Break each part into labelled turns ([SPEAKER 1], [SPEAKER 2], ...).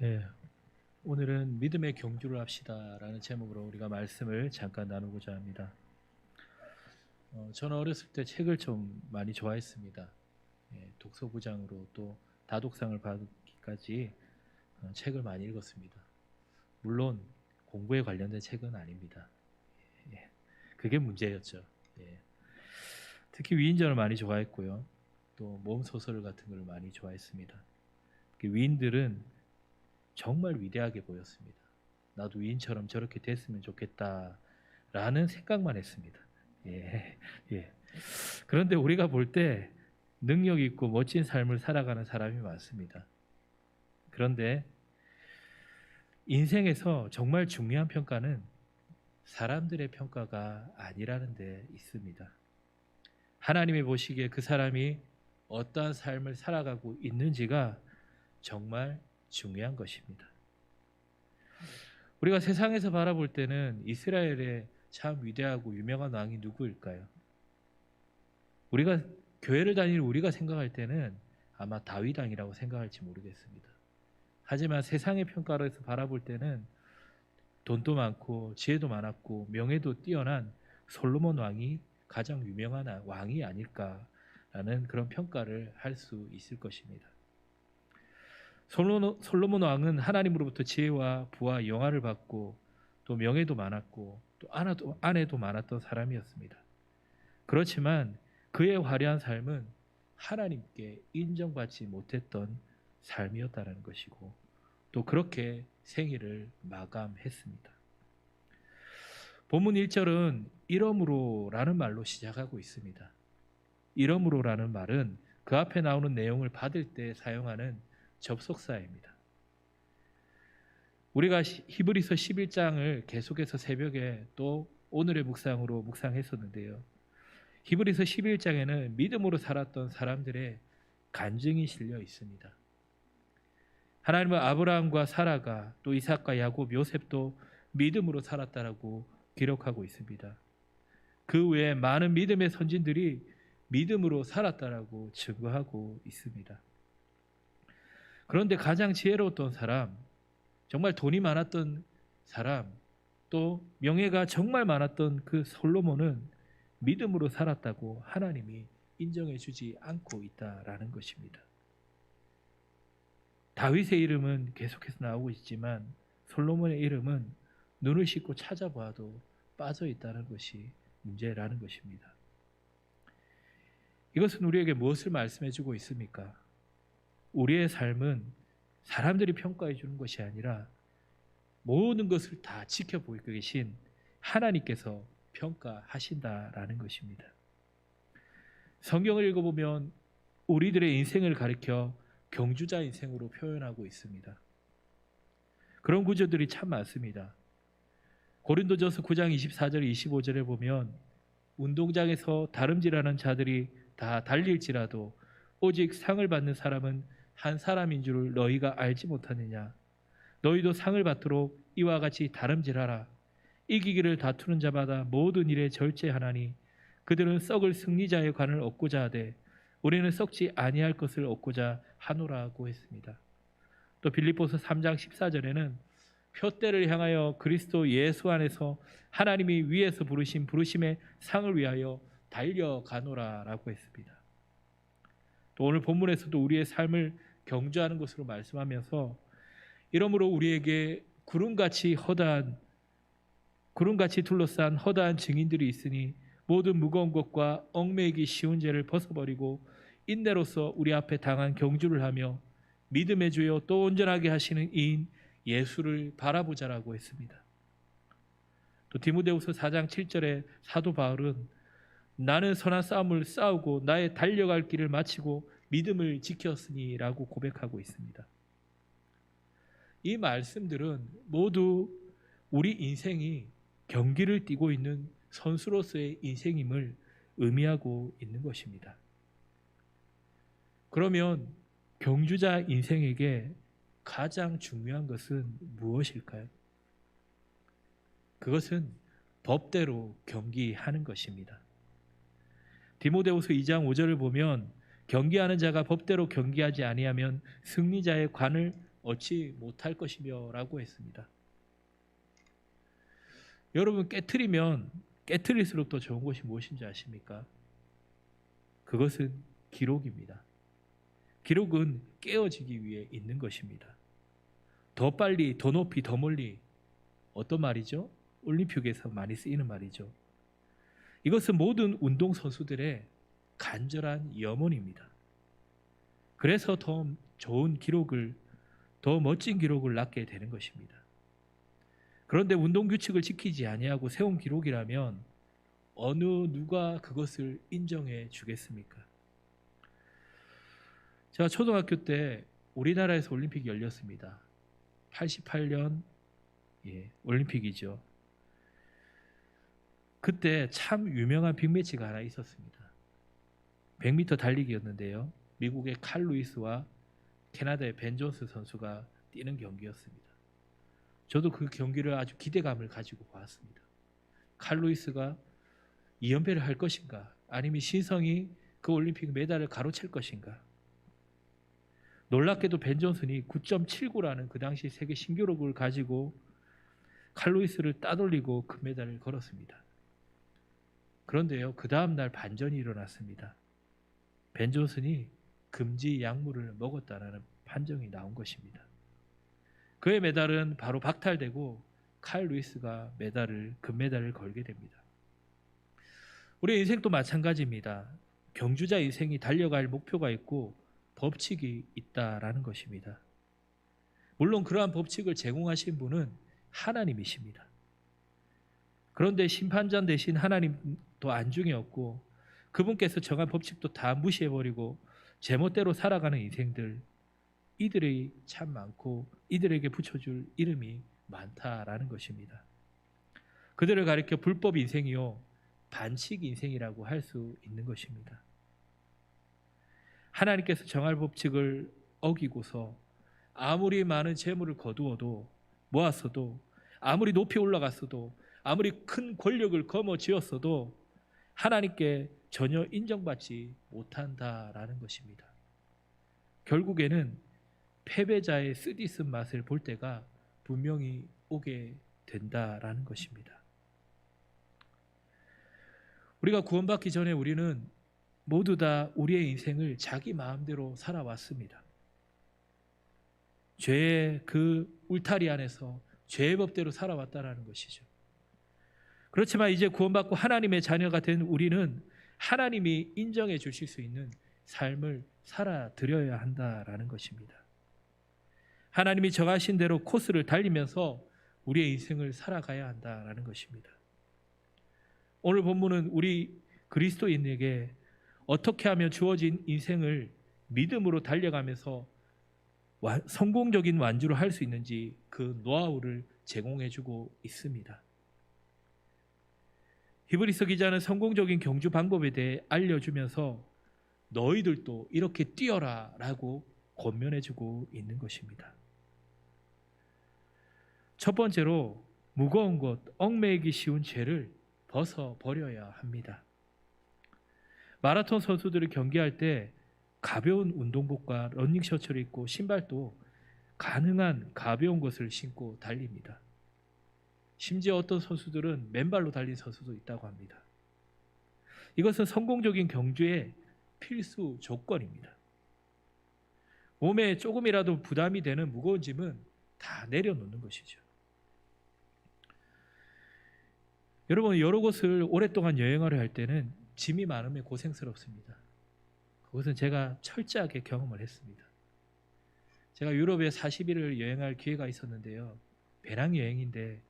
[SPEAKER 1] 예, 오늘은 믿음의 경주를 합시다라는 제목으로 우리가 말씀을 잠깐 나누고자 합니다. 저는 어렸을 때 책을 좀 많이 좋아했습니다. 독서부장으로 또 다독상을 받기까지 책을 많이 읽었습니다. 물론 공부에 관련된 책은 아닙니다. 예, 그게 문제였죠. 예, 특히 위인전을 많이 좋아했고요. 또 모험 소설 같은 걸 많이 좋아했습니다. 위인들은 정말 위대하게 보였습니다. 나도 위인처럼 저렇게 됐으면 좋겠다라는 생각만 했습니다. 예, 예. 그런데 우리가 볼 때 능력 있고 멋진 삶을 살아가는 사람이 많습니다. 그런데 인생에서 정말 중요한 평가는 사람들의 평가가 아니라는 데 있습니다. 하나님이 보시기에 그 사람이 어떠한 삶을 살아가고 있는지가 정말 중요한 것입니다. 우리가 세상에서 바라볼 때는 이스라엘의 참 위대하고 유명한 왕이 누구일까요? 우리가 교회를 다니는 우리가 생각할 때는 아마 다윗 왕이라고 생각할지 모르겠습니다. 하지만 세상의 평가로서 바라볼 때는 돈도 많고 지혜도 많았고 명예도 뛰어난 솔로몬 왕이 가장 유명한 왕이 아닐까라는 그런 평가를 할 수 있을 것입니다. 솔로몬 왕은 하나님으로부터 지혜와 부와 영화를 받고 또 명예도 많았고 또 아내도 많았던 사람이었습니다. 그렇지만 그의 화려한 삶은 하나님께 인정받지 못했던 삶이었다는 것이고 또 그렇게 생일을 마감했습니다. 본문 1절은 이러므로라는 말로 시작하고 있습니다. 이러므로라는 말은 그 앞에 나오는 내용을 받을 때 사용하는 접속사입니다. 우리가 히브리서 11장을 계속해서 새벽에 또 오늘의 묵상으로 묵상했었는데요. 히브리서 11장에는 믿음으로 살았던 사람들의 간증이 실려 있습니다. 하나님은 아브라함과 사라가 또 이삭과 야곱, 요셉도 믿음으로 살았다라고 기록하고 있습니다. 그 외에 많은 믿음의 선진들이 믿음으로 살았다라고 증거하고 있습니다. 그런데 가장 지혜로웠던 사람, 정말 돈이 많았던 사람, 또 명예가 정말 많았던 그 솔로몬은 믿음으로 살았다고 하나님이 인정해 주지 않고 있다라는 것입니다. 다윗의 이름은 계속해서 나오고 있지만 솔로몬의 이름은 눈을 씻고 찾아봐도 빠져 있다는 것이 문제라는 것입니다. 이것은 우리에게 무엇을 말씀해 주고 있습니까? 우리의 삶은 사람들이 평가해 주는 것이 아니라 모든 것을 다 지켜보고 계신 하나님께서 평가하신다라는 것입니다. 성경을 읽어보면 우리들의 인생을 가리켜 경주자 인생으로 표현하고 있습니다. 그런 구절들이 참 많습니다. 고린도전서 9장 24절 25절에 보면 운동장에서 다름질하는 자들이 다 달릴지라도 오직 상을 받는 사람은 한 사람인 줄을 너희가 알지 못하느냐. 너희도 상을 받도록 이와 같이 다름질하라. 이기기를 다투는 자마다 모든 일에 절제하나니 그들은 썩을 승리자의 관을 얻고자 하되 우리는 썩지 아니할 것을 얻고자 하노라고 했습니다. 또 빌립보서 3장 14절에는 표대를 향하여 그리스도 예수 안에서 하나님이 위에서 부르신 부르심의 상을 위하여 달려가노라라고 했습니다. 또 오늘 본문에서도 우리의 삶을 경주하는 것으로 말씀하면서 이러므로 우리에게 구름같이 둘러싼 허다한 증인들이 있으니 모든 무거운 것과 얽매이기 쉬운 죄를 벗어버리고 인내로서 우리 앞에 당한 경주를 하며 믿음의 주요 또 온전하게 하시는 이인 예수를 바라보자라고 했습니다. 또 디모데후서 4장 7절에 사도 바울은 나는 선한 싸움을 싸우고 나의 달려갈 길을 마치고 믿음을 지켰으니라고 고백하고 있습니다. 이 말씀들은 모두 우리 인생이 경기를 뛰고 있는 선수로서의 인생임을 의미하고 있는 것입니다. 그러면 경주자 인생에게 가장 중요한 것은 무엇일까요? 그것은 법대로 경기하는 것입니다. 디모데후서 2장 5절을 보면 경기하는 자가 법대로 경기하지 아니하면 승리자의 관을 얻지 못할 것이며라고 했습니다. 여러분, 깨트리면 깨트릴수록 더 좋은 것이 무엇인지 아십니까? 그것은 기록입니다. 기록은 깨어지기 위해 있는 것입니다. 더 빨리, 더 높이, 더 멀리. 어떤 말이죠? 올림픽에서 많이 쓰이는 말이죠. 이것은 모든 운동선수들의 간절한 염원입니다. 그래서 더 좋은 기록을, 더 멋진 기록을 낳게 되는 것입니다. 그런데 운동 규칙을 지키지 아니하고 세운 기록이라면 어느 누가 그것을 인정해 주겠습니까? 제가 초등학교 때 우리나라에서 올림픽이 열렸습니다. 88년 올림픽이죠. 그때 참 유명한 빅매치가 하나 있었습니다. 100m 달리기였는데요. 미국의 칼 루이스와 캐나다의 벤 존스 선수가 뛰는 경기였습니다. 저도 그 경기를 아주 기대감을 가지고 봤습니다. 칼 루이스가 2연패를 할 것인가, 아니면 신성이 그 올림픽 메달을 가로챌 것인가. 놀랍게도 벤 존슨이 9.79라는 그 당시 세계 신기록을 가지고 칼 루이스를 따돌리고 금메달을 걸었습니다. 그런데요, 그 다음날 반전이 일어났습니다. 벤 존슨이 금지 약물을 먹었다라는 판정이 나온 것입니다. 그의 메달은 바로 박탈되고 칼 루이스가 금메달을 걸게 됩니다. 우리의 인생도 마찬가지입니다. 경주자 인생이 달려갈 목표가 있고 법칙이 있다라는 것입니다. 물론 그러한 법칙을 제공하신 분은 하나님이십니다. 그런데 심판자 대신 하나님도 안중에 없고 그분께서 정한 법칙도 다 무시해버리고 제멋대로 살아가는 인생들, 이들이 참 많고 이들에게 붙여줄 이름이 많다라는 것입니다. 그들을 가리켜 불법 인생이요 반칙 인생이라고 할 수 있는 것입니다. 하나님께서 정할 법칙을 어기고서 아무리 많은 재물을 거두어도 모았어도, 아무리 높이 올라갔어도, 아무리 큰 권력을 거머쥐었어도 하나님께 전혀 인정받지 못한다라는 것입니다. 결국에는 패배자의 쓰디쓴 맛을 볼 때가 분명히 오게 된다라는 것입니다. 우리가 구원받기 전에 우리는 모두 다 우리의 인생을 자기 마음대로 살아왔습니다. 죄의 그 울타리 안에서 죄의 법대로 살아왔다라는 것이죠. 그렇지만 이제 구원받고 하나님의 자녀가 된 우리는 하나님이 인정해 주실 수 있는 삶을 살아드려야 한다라는 것입니다. 하나님이 정하신 대로 코스를 달리면서 우리의 인생을 살아가야 한다라는 것입니다. 오늘 본문은 우리 그리스도인에게 어떻게 하면 주어진 인생을 믿음으로 달려가면서 성공적인 완주를 할 수 있는지 그 노하우를 제공해주고 있습니다. 히브리서 기자는 성공적인 경주 방법에 대해 알려주면서 너희들도 이렇게 뛰어라 라고 권면해주고 있는 것입니다. 첫 번째로 무거운 것, 얽매이기 쉬운 죄를 벗어버려야 합니다. 마라톤 선수들이 경기할 때 가벼운 운동복과 러닝 셔츠를 입고 신발도 가능한 가벼운 것을 신고 달립니다. 심지어 어떤 선수들은 맨발로 달린 선수도 있다고 합니다. 이것은 성공적인 경주의 필수 조건입니다. 몸에 조금이라도 부담이 되는 무거운 짐은 다 내려놓는 것이죠. 여러분, 여러 곳을 오랫동안 여행하려 할 때는 짐이 많으면 고생스럽습니다. 그것은 제가 철저하게 경험을 했습니다. 제가 유럽에 40일을 여행할 기회가 있었는데요. 배낭여행인데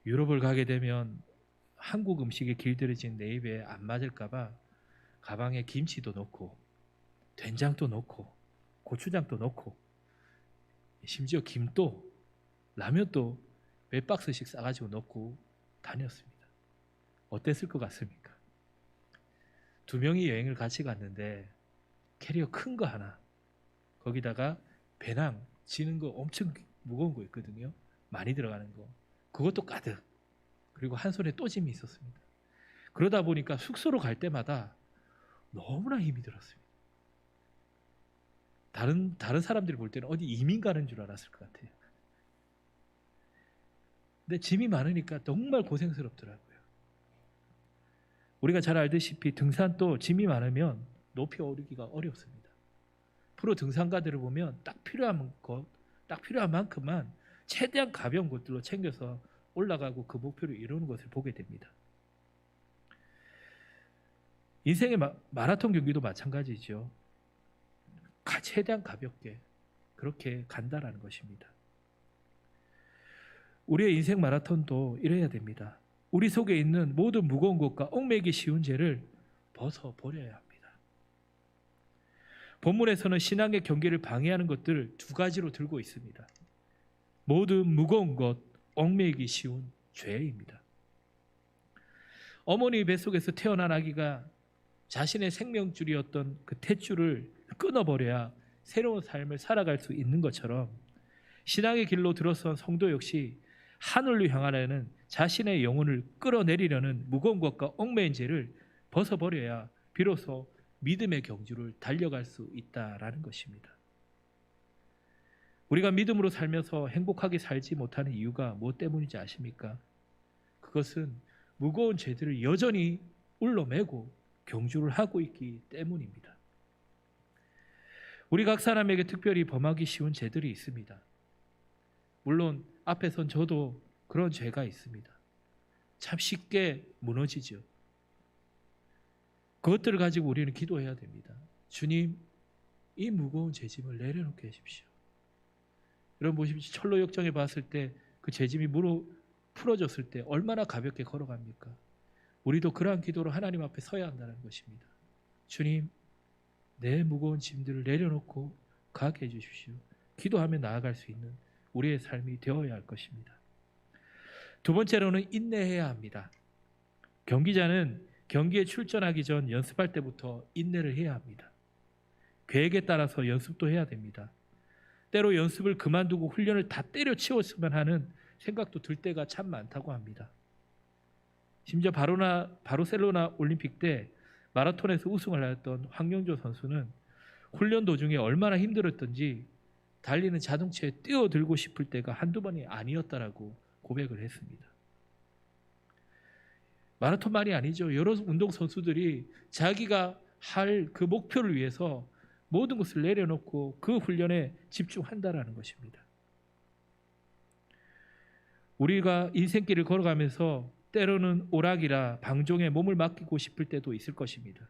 [SPEAKER 1] 유럽을 가게 되면 한국 음식에 길들여진 내 입에 안 맞을까 봐 가방에 김치도 넣고 된장도 넣고 고추장도 넣고 심지어 김도 라면도 몇 박스씩 싸가지고 넣고 다녔습니다. 어땠을 것 같습니까? 2명이 여행을 같이 갔는데 캐리어 큰 거 하나, 거기다가 배낭 지는 거 엄청 무거운 거 있거든요. 많이 들어가는 거, 그것도 가득, 그리고 한 손에 또 짐이 있었습니다. 그러다 보니까 숙소로 갈 때마다 너무나 힘이 들었습니다. 다른 사람들이 볼 때는 어디 이민 가는 줄 알았을 것 같아요. 근데 짐이 많으니까 정말 고생스럽더라고요. 우리가 잘 알다시피 등산도 짐이 많으면 높이 오르기가 어렵습니다. 프로 등산가들을 보면 딱 필요한 만큼만 최대한 가벼운 것들로 챙겨서 올라가고 그 목표를 이루는 것을 보게 됩니다. 인생의 마라톤 경기도 마찬가지죠. 최대한 가볍게 그렇게 간다라는 것입니다. 우리의 인생 마라톤도 이래야 됩니다. 우리 속에 있는 모든 무거운 것과 얽매이기 쉬운 죄를 벗어버려야 합니다. 본문에서는 신앙의 경계를 방해하는 것들을 두 가지로 들고 있습니다. 모든 무거운 것, 얽매이기 쉬운 죄입니다. 어머니 뱃속에서 태어난 아기가 자신의 생명줄이었던 그 탯줄을 끊어버려야 새로운 삶을 살아갈 수 있는 것처럼 신앙의 길로 들어선 성도 역시 하늘로 향하려는 자신의 영혼을 끌어내리려는 무거운 것과 얽매인 죄를 벗어버려야 비로소 믿음의 경주를 달려갈 수 있다라는 것입니다. 우리가 믿음으로 살면서 행복하게 살지 못하는 이유가 무엇 때문인지 아십니까? 그것은 무거운 죄들을 여전히 울러매고 경주를 하고 있기 때문입니다. 우리 각 사람에게 특별히 범하기 쉬운 죄들이 있습니다. 물론 앞에선 저도 그런 죄가 있습니다. 참 쉽게 무너지죠. 그것들을 가지고 우리는 기도해야 됩니다. 주님, 이 무거운 죄짐을 내려놓게 하십시오. 여러분 보십시오. 철로 역정에 봤을 때 그 죄짐이 풀어졌을 때 얼마나 가볍게 걸어갑니까? 우리도 그러한 기도로 하나님 앞에 서야 한다는 것입니다. 주님, 내 무거운 짐들을 내려놓고 가게 해주십시오. 기도하며 나아갈 수 있는 우리의 삶이 되어야 할 것입니다. 두 번째로는 인내해야 합니다. 경기자는 경기에 출전하기 전 연습할 때부터 인내를 해야 합니다. 계획에 따라서 연습도 해야 됩니다. 때로 연습을 그만두고 훈련을 다 때려치웠으면 하는 생각도 들 때가 참 많다고 합니다. 심지어 바르셀로나 올림픽 때 마라톤에서 우승을 하였던 황영조 선수는 훈련 도중에 얼마나 힘들었던지 달리는 자동차에 뛰어들고 싶을 때가 한두 번이 아니었다라고 고백을 했습니다. 마라톤만이 아니죠. 여러 운동선수들이 자기가 할 그 목표를 위해서 모든 것을 내려놓고 그 훈련에 집중한다라는 것입니다. 우리가 인생길을 걸어가면서 때로는 오락이라 방종에 몸을 맡기고 싶을 때도 있을 것입니다.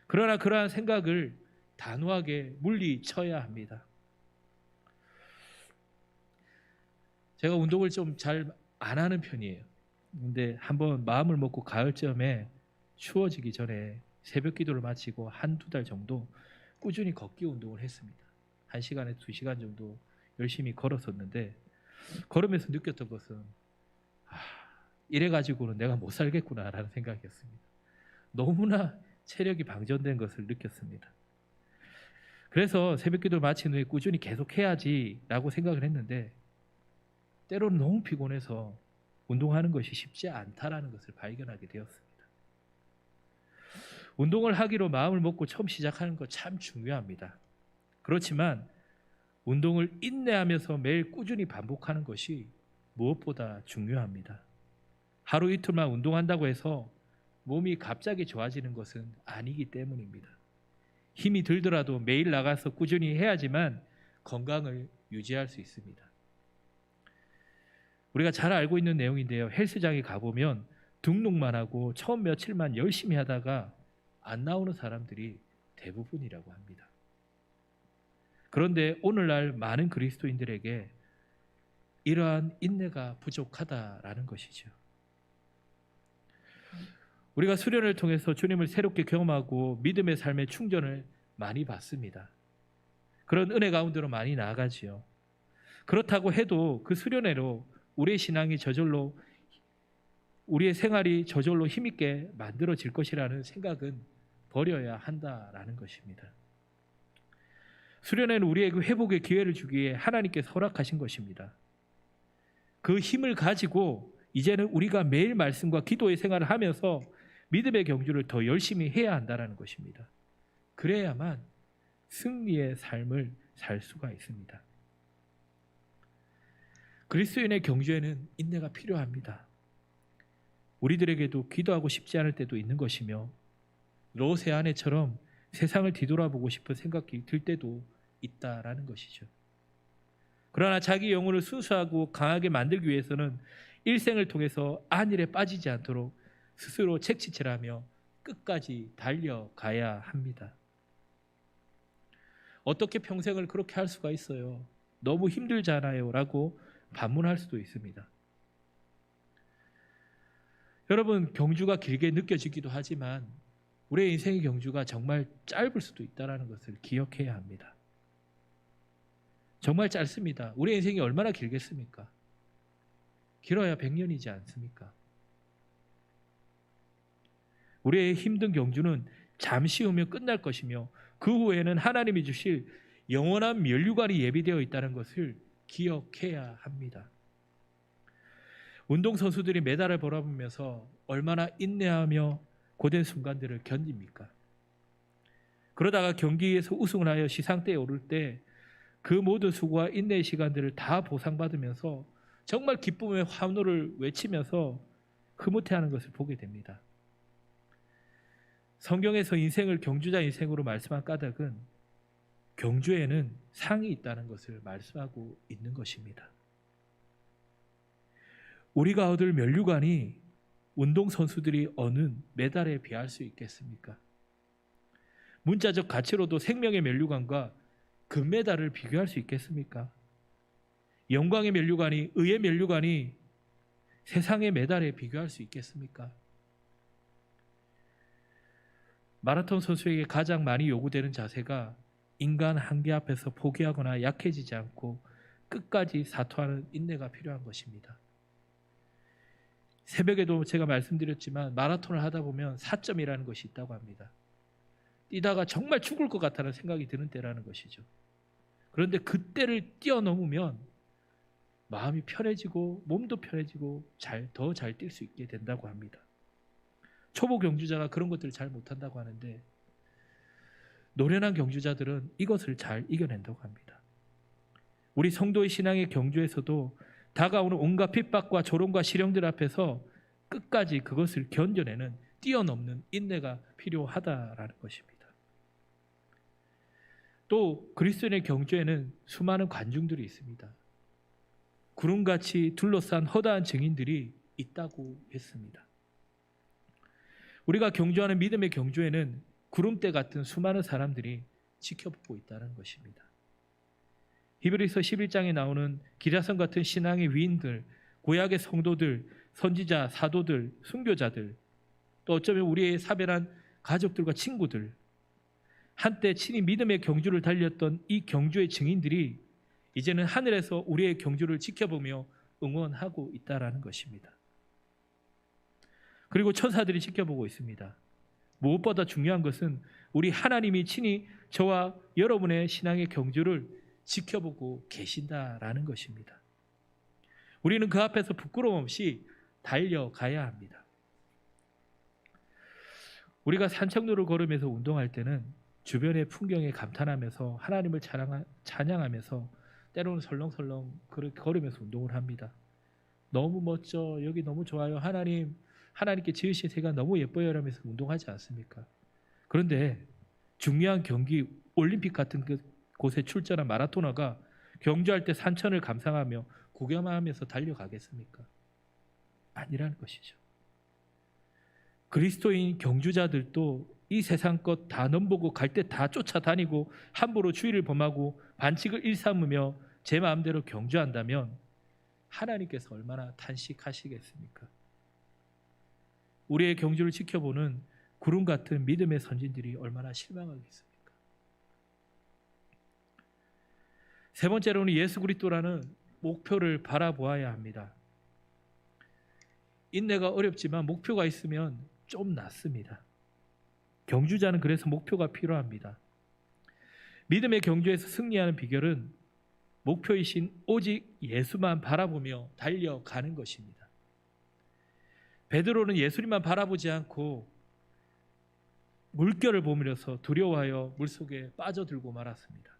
[SPEAKER 1] 그러나 그러한 생각을 단호하게 물리쳐야 합니다. 제가 운동을 좀 잘 안 하는 편이에요. 근데 한번 마음을 먹고 가을쯤에 추워지기 전에 새벽 기도를 마치고 한두 달 정도 꾸준히 걷기 운동을 했습니다. 1시간에서 2시간 정도 열심히 걸었었는데 걸으면서 느꼈던 것은 이래가지고는 내가 못 살겠구나라는 생각이었습니다. 너무나 체력이 방전된 것을 느꼈습니다. 그래서 새벽 기도를 마친 후에 꾸준히 계속해야지라고 생각을 했는데 때로는 너무 피곤해서 운동하는 것이 쉽지 않다라는 것을 발견하게 되었습니다. 운동을 하기로 마음을 먹고 처음 시작하는 것 참 중요합니다. 그렇지만 운동을 인내하면서 매일 꾸준히 반복하는 것이 무엇보다 중요합니다. 하루 이틀만 운동한다고 해서 몸이 갑자기 좋아지는 것은 아니기 때문입니다. 힘이 들더라도 매일 나가서 꾸준히 해야지만 건강을 유지할 수 있습니다. 우리가 잘 알고 있는 내용인데요. 헬스장에 가보면 등록만 하고 처음 며칠만 열심히 하다가 안 나오는 사람들이 대부분이라고 합니다. 그런데 오늘날 많은 그리스도인들에게 이러한 인내가 부족하다라는 것이죠. 우리가 수련을 통해서 주님을 새롭게 경험하고 믿음의 삶의 충전을 많이 받습니다. 그런 은혜 가운데로 많이 나아가지요. 그렇다고 해도 그 수련회로 우리의 신앙이 저절로 우리의 생활이 저절로 힘있게 만들어질 것이라는 생각은 버려야 한다라는 것입니다. 수련회는 우리에게 회복의 기회를 주기 위해 하나님께서 허락하신 것입니다. 그 힘을 가지고 이제는 우리가 매일 말씀과 기도의 생활을 하면서 믿음의 경주를 더 열심히 해야 한다는 것입니다. 그래야만 승리의 삶을 살 수가 있습니다. 그리스도인의 경주에는 인내가 필요합니다. 우리들에게도 기도하고 싶지 않을 때도 있는 것이며 롯의 아내처럼 세상을 뒤돌아보고 싶은 생각이 들 때도 있다라는 것이죠. 그러나 자기 영혼을 순수하고 강하게 만들기 위해서는 일생을 통해서 안일에 빠지지 않도록 스스로 책치질하며 끝까지 달려가야 합니다. 어떻게 평생을 그렇게 할 수가 있어요? 너무 힘들잖아요 라고 반문할 수도 있습니다. 여러분, 경주가 길게 느껴지기도 하지만 우리의 인생의 경주가 정말 짧을 수도 있다는 것을 기억해야 합니다. 정말 짧습니다. 우리의 인생이 얼마나 길겠습니까? 길어야 100년이지 않습니까? 우리의 힘든 경주는 잠시 후면 끝날 것이며 그 후에는 하나님이 주실 영원한 면류관이 예비되어 있다는 것을 기억해야 합니다. 운동선수들이 메달을 바라보면서 얼마나 인내하며 고된 순간들을 견딥니까? 그러다가 경기에서 우승을 하여 시상대에 오를 때 그 모든 수고와 인내의 시간들을 다 보상받으면서 정말 기쁨의 환호를 외치면서 흐뭇해하는 것을 보게 됩니다. 성경에서 인생을 경주자 인생으로 말씀한 까닭은 경주에는 상이 있다는 것을 말씀하고 있는 것입니다. 우리가 얻을 면류관이 운동선수들이 얻는 메달에 비할 수 있겠습니까? 문자적 가치로도 생명의 면류관과 금메달을 비교할 수 있겠습니까? 영광의 면류관이, 의의 면류관이 세상의 메달에 비교할 수 있겠습니까? 마라톤 선수에게 가장 많이 요구되는 자세가 인간 한계 앞에서 포기하거나 약해지지 않고 끝까지 사투하는 인내가 필요한 것입니다. 새벽에도 제가 말씀드렸지만 마라톤을 하다 보면 사점이라는 것이 있다고 합니다. 뛰다가 정말 죽을 것 같다는 생각이 드는 때라는 것이죠. 그런데 그때를 뛰어넘으면 마음이 편해지고 몸도 편해지고 더 잘 뛸 수 있게 된다고 합니다. 초보 경주자가 그런 것들을 잘 못한다고 하는데 노련한 경주자들은 이것을 잘 이겨낸다고 합니다. 우리 성도의 신앙의 경주에서도 다가오는 온갖 핍박과 조롱과 시련들 앞에서 끝까지 그것을 견뎌내는 뛰어넘는 인내가 필요하다라는 것입니다. 또 그리스도인의 경주에는 수많은 관중들이 있습니다. 구름같이 둘러싼 허다한 증인들이 있다고 했습니다. 우리가 경주하는 믿음의 경주에는 구름대 같은 수많은 사람들이 지켜보고 있다는 것입니다. 히브리서 11장에 나오는 기라성 같은 신앙의 위인들, 구약의 성도들, 선지자, 사도들, 순교자들, 또 어쩌면 우리의 사별한 가족들과 친구들, 한때 친히 믿음의 경주를 달렸던 이 경주의 증인들이 이제는 하늘에서 우리의 경주를 지켜보며 응원하고 있다는 것입니다. 그리고 천사들이 지켜보고 있습니다. 무엇보다 중요한 것은 우리 하나님이 친히 저와 여러분의 신앙의 경주를 지켜보고 계신다라는 것입니다. 우리는 그 앞에서 부끄러움 없이 달려가야 합니다. 우리가 산책로를 걸으면서 운동할 때는 주변의 풍경에 감탄하면서 하나님을 찬양하면서 때로는 설렁설렁 그렇게 걸으면서 운동을 합니다. 너무 멋져, 여기 너무 좋아요, 하나님께 지으신 세계가 너무 예뻐요 라면서 운동하지 않습니까? 그런데 중요한 경기, 올림픽 같은 곳에 출전한 마라토너가 경주할 때 산천을 감상하며 구경하면서 달려가겠습니까? 아니라는 것이죠. 그리스도인 경주자들도 이 세상 것 다 넘보고 갈 때 다 쫓아다니고 함부로 주의를 범하고 반칙을 일삼으며 제 마음대로 경주한다면 하나님께서 얼마나 탄식하시겠습니까? 우리의 경주를 지켜보는 구름 같은 믿음의 선진들이 얼마나 실망하겠습니까? 세 번째로는 예수 그리스도라는 목표를 바라보아야 합니다. 인내가 어렵지만 목표가 있으면 좀 낫습니다. 경주자는 그래서 목표가 필요합니다. 믿음의 경주에서 승리하는 비결은 목표이신 오직 예수만 바라보며 달려가는 것입니다. 베드로는 예수님만 바라보지 않고 물결을 보면서 두려워하여 물속에 빠져들고 말았습니다.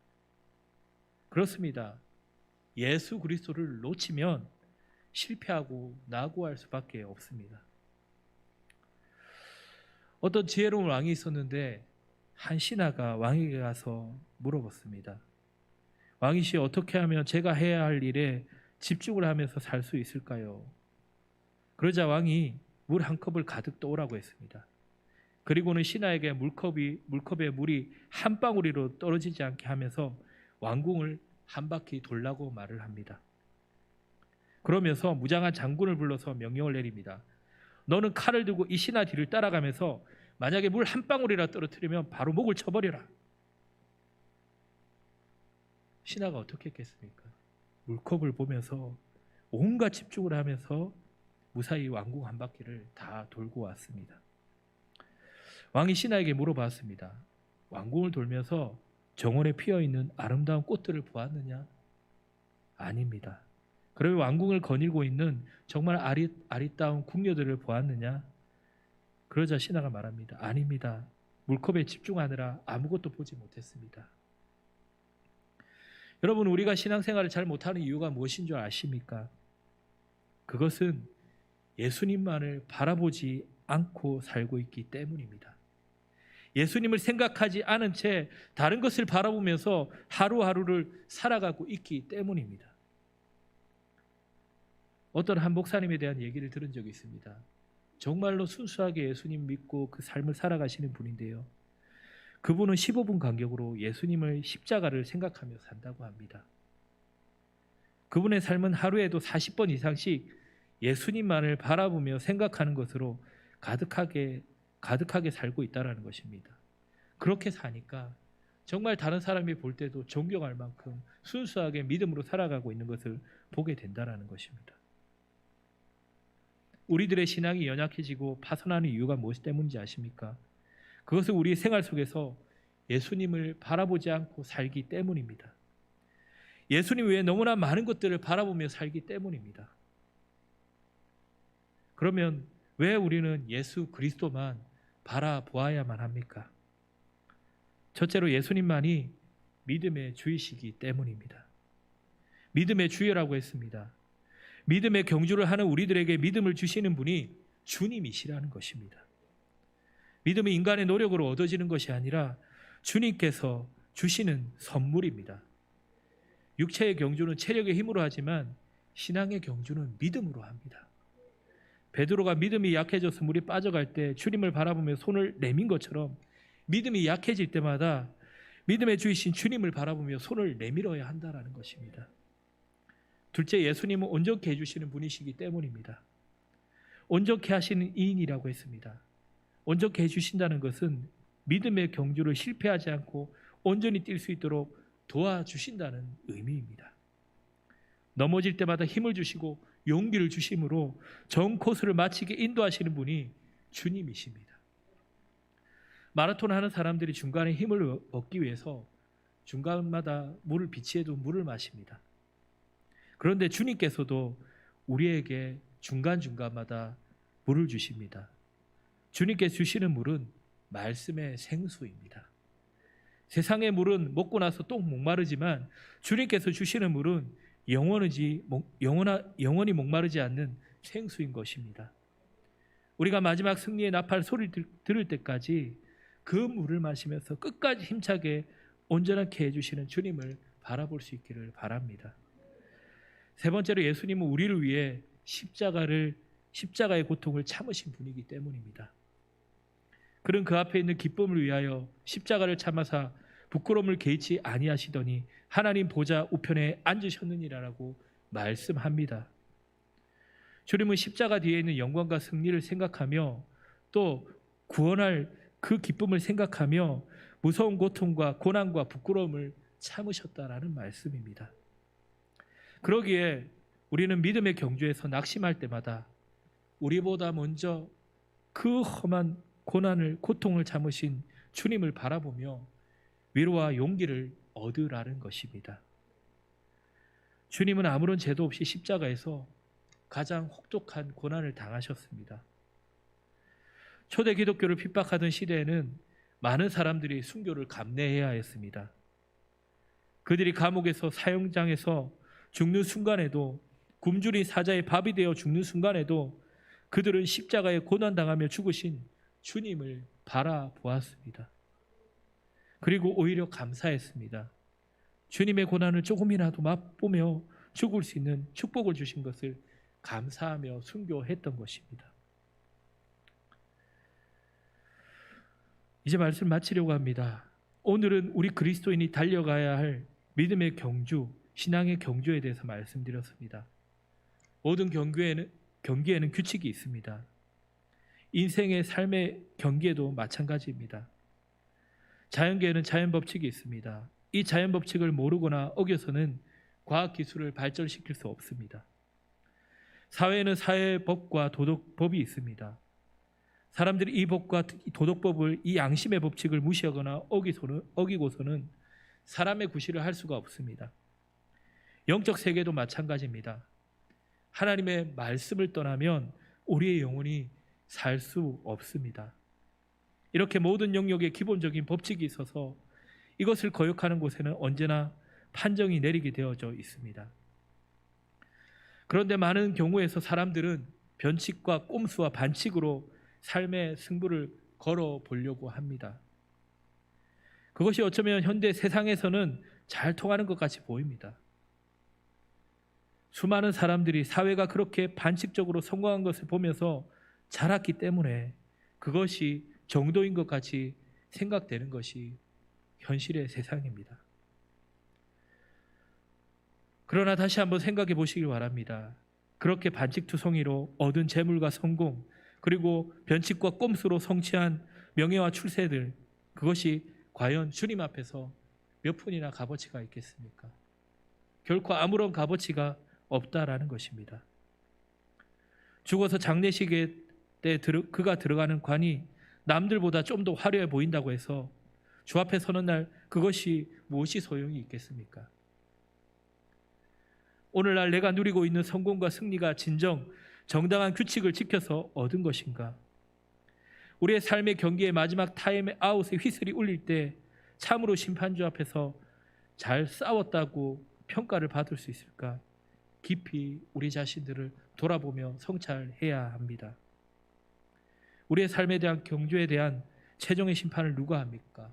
[SPEAKER 1] 그렇습니다. 예수 그리스도를 놓치면 실패하고 낙오할 수밖에 없습니다. 어떤 지혜로운 왕이 있었는데 한 신하가 왕에게 가서 물어봤습니다. 왕이시여, 어떻게 하면 제가 해야 할 일에 집중을 하면서 살 수 있을까요? 그러자 왕이 물 한 컵을 가득 떠오라고 했습니다. 그리고는 신하에게 물컵에 물이 한 방울이로 떨어지지 않게 하면서 왕궁을 한 바퀴 돌라고 말을 합니다. 그러면서 무장한 장군을 불러서 명령을 내립니다. 너는 칼을 들고 이 신하 뒤를 따라가면서 만약에 물 한 방울이라 떨어뜨리면 바로 목을 쳐버려라. 신하가 어떻게 했겠습니까? 물컵을 보면서 온갖 집중을 하면서 무사히 왕궁 한 바퀴를 다 돌고 왔습니다. 왕이 신하에게 물어봤습니다. 왕궁을 돌면서 정원에 피어있는 아름다운 꽃들을 보았느냐? 아닙니다. 그러면 왕궁을 거닐고 있는 정말 아리따운 궁녀들을 보았느냐? 그러자 신하가 말합니다. 아닙니다. 물컵에 집중하느라 아무것도 보지 못했습니다. 여러분, 우리가 신앙생활을 잘 못하는 이유가 무엇인 줄 아십니까? 그것은 예수님만을 바라보지 않고 살고 있기 때문입니다. 예수님을 생각하지 않은 채 다른 것을 바라보면서 하루하루를 살아가고 있기 때문입니다. 어떤 한 목사님에 대한 얘기를 들은 적이 있습니다. 정말로 순수하게 예수님 믿고 그 삶을 살아가시는 분인데요. 그분은 15분 간격으로 예수님을 십자가를 생각하며 산다고 합니다. 그분의 삶은 하루에도 40번 이상씩 예수님만을 바라보며 생각하는 것으로 가득하게 살고 있다는 것입니다. 그렇게 사니까 정말 다른 사람이 볼 때도 존경할 만큼 순수하게 믿음으로 살아가고 있는 것을 보게 된다는 것입니다. 우리들의 신앙이 연약해지고 파손하는 이유가 무엇 때문인지 아십니까? 그것은 우리 생활 속에서 예수님을 바라보지 않고 살기 때문입니다. 예수님 외에 너무나 많은 것들을 바라보며 살기 때문입니다. 그러면 왜 우리는 예수 그리스도만 바라보아야만 합니까? 첫째로 예수님만이 믿음의 주이시기 때문입니다. 믿음의 주여라고 했습니다. 믿음의 경주를 하는 우리들에게 믿음을 주시는 분이 주님이시라는 것입니다. 믿음은 인간의 노력으로 얻어지는 것이 아니라 주님께서 주시는 선물입니다. 육체의 경주는 체력의 힘으로 하지만 신앙의 경주는 믿음으로 합니다. 베드로가 믿음이 약해져서 물이 빠져갈 때 주님을 바라보며 손을 내민 것처럼 믿음이 약해질 때마다 믿음의 주이신 주님을 바라보며 손을 내밀어야 한다는 것입니다. 둘째, 예수님은 온전케 해주시는 분이시기 때문입니다. 온전케 하시는 이인이라고 했습니다. 온전케 해주신다는 것은 믿음의 경주를 실패하지 않고 온전히 뛸 수 있도록 도와주신다는 의미입니다. 넘어질 때마다 힘을 주시고 용기를 주심으로 정 코스를 마치게 인도하시는 분이 주님이십니다. 마라톤 하는 사람들이 중간에 힘을 얻기 위해서 중간마다 물을 비치해도 물을 마십니다. 그런데 주님께서도 우리에게 중간중간마다 물을 주십니다. 주님께서 주시는 물은 말씀의 생수입니다. 세상의 물은 먹고 나서 또 목마르지만 주님께서 주시는 물은 영원히 목마르지 않는 생수인 것입니다. 우리가 마지막 승리의 나팔 소리를 들을 때까지 그 물을 마시면서 끝까지 힘차게 온전하게 해주시는 주님을 바라볼 수 있기를 바랍니다. 세 번째로 예수님은 우리를 위해 십자가의 고통을 참으신 분이기 때문입니다. 그는 그 앞에 있는 기쁨을 위하여 십자가를 참아사 부끄러움을 개의치 아니하시더니 하나님 보좌 우편에 앉으셨느니라라고 말씀합니다. 주님은 십자가 뒤에 있는 영광과 승리를 생각하며 또 구원할 그 기쁨을 생각하며 무서운 고통과 고난과 부끄러움을 참으셨다라는 말씀입니다. 그러기에 우리는 믿음의 경주에서 낙심할 때마다 우리보다 먼저 그 험한 고통을 참으신 주님을 바라보며 위로와 용기를 얻으라는 것입니다. 주님은 아무런 죄도 없이 십자가에서 가장 혹독한 고난을 당하셨습니다. 초대 기독교를 핍박하던 시대에는 많은 사람들이 순교를 감내해야 했습니다. 그들이 감옥에서 사형장에서 죽는 순간에도, 굶주린 사자의 밥이 되어 죽는 순간에도 그들은 십자가에 고난당하며 죽으신 주님을 바라보았습니다. 그리고 오히려 감사했습니다. 주님의 고난을 조금이라도 맛보며 죽을 수 있는 축복을 주신 것을 감사하며 순교했던 것입니다. 이제 말씀 마치려고 합니다. 오늘은 우리 그리스도인이 달려가야 할 믿음의 경주, 신앙의 경주에 대해서 말씀드렸습니다. 모든 경기에는 규칙이 있습니다. 인생의 삶의 경기에도 마찬가지입니다. 자연계에는 자연법칙이 있습니다. 이 자연법칙을 모르거나 어겨서는 과학기술을 발전시킬 수 없습니다. 사회에는 사회법과 도덕법이 있습니다. 사람들이 이 법과 도덕법을, 이 양심의 법칙을 무시하거나 어기고서는 사람의 구실을 할 수가 없습니다. 영적 세계도 마찬가지입니다. 하나님의 말씀을 떠나면 우리의 영혼이 살 수 없습니다. 이렇게 모든 영역에 기본적인 법칙이 있어서 이것을 거역하는 곳에는 언제나 판정이 내리게 되어져 있습니다. 그런데 많은 경우에서 사람들은 변칙과 꼼수와 반칙으로 삶의 승부를 걸어보려고 합니다. 그것이 어쩌면 현대 세상에서는 잘 통하는 것 같이 보입니다. 수많은 사람들이 사회가 그렇게 반칙적으로 성공한 것을 보면서 자랐기 때문에 그것이 정도인 것 같이 생각되는 것이 현실의 세상입니다. 그러나 다시 한번 생각해 보시길 바랍니다. 그렇게 반칙투성이로 얻은 재물과 성공, 그리고 변칙과 꼼수로 성취한 명예와 출세들, 그것이 과연 주님 앞에서 몇 푼이나 값어치가 있겠습니까? 결코 아무런 값어치가 없다라는 것입니다. 죽어서 장례식에 때 그가 들어가는 관이 남들보다 좀 더 화려해 보인다고 해서 주 앞에 서는 날 그것이 무엇이 소용이 있겠습니까? 오늘날 내가 누리고 있는 성공과 승리가 진정 정당한 규칙을 지켜서 얻은 것인가? 우리의 삶의 경기의 마지막 타임 아웃의 휘슬이 울릴 때 참으로 심판주 앞에서 잘 싸웠다고 평가를 받을 수 있을까? 깊이 우리 자신들을 돌아보며 성찰해야 합니다. 우리의 삶에 대한 경주에 대한 최종의 심판을 누가 합니까?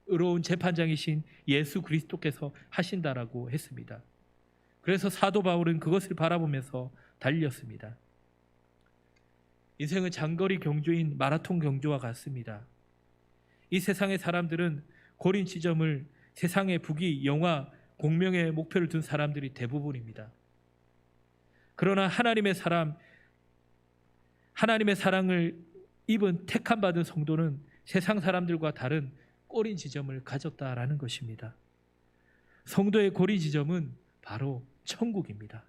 [SPEAKER 1] 의로운 재판장이신 예수 그리스도께서 하신다라고 했습니다. 그래서 사도 바울은 그것을 바라보면서 달렸습니다. 인생은 장거리 경주인 마라톤 경주와 같습니다. 이 세상의 사람들은 고린 지점을 세상의 부귀, 영화, 공명의 목표를 둔 사람들이 대부분입니다. 그러나 하나님의 사랑을 입은 택함 받은 성도는 세상 사람들과 다른 꼬린 지점을 가졌다라는 것입니다. 성도의 고린 지점은 바로 천국입니다.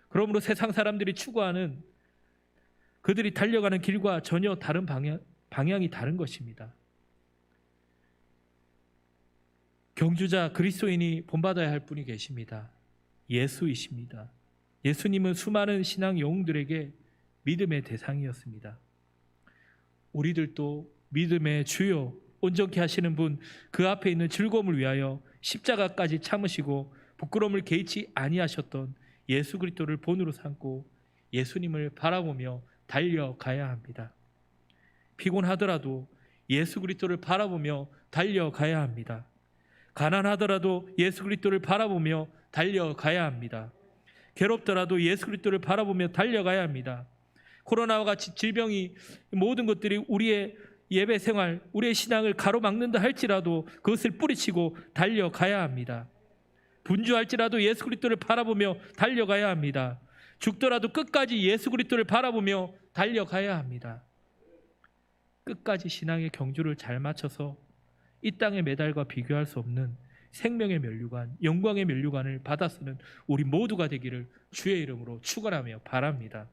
[SPEAKER 1] 그러므로 세상 사람들이 추구하는, 그들이 달려가는 길과 전혀 다른 방향이 다른 것입니다. 경주자 그리스도인이 본받아야 할 분이 계십니다. 예수이십니다. 예수님은 수많은 신앙 영웅들에게 믿음의 대상이었습니다. 우리들도 믿음의 주요 온전케 하시는 분, 그 앞에 있는 즐거움을 위하여 십자가까지 참으시고 부끄러움을 개의치 아니하셨던 예수 그리스도를 본으로 삼고 예수님을 바라보며 달려가야 합니다. 피곤하더라도 예수 그리스도를 바라보며 달려가야 합니다. 가난하더라도 예수 그리스도를 바라보며 달려가야 합니다. 괴롭더라도 예수 그리스도를 바라보며 달려가야 합니다. 코로나와 같이 질병이, 모든 것들이 우리의 예배 생활, 우리의 신앙을 가로막는다 할지라도 그것을 뿌리치고 달려가야 합니다. 분주할지라도 예수 그리스도를 바라보며 달려가야 합니다. 죽더라도 끝까지 예수 그리스도를 바라보며 달려가야 합니다. 끝까지 신앙의 경주를 잘 맞춰서 이 땅의 메달과 비교할 수 없는 생명의 면류관, 영광의 면류관을 받아 쓰는 우리 모두가 되기를 주의 이름으로 축원하며 바랍니다.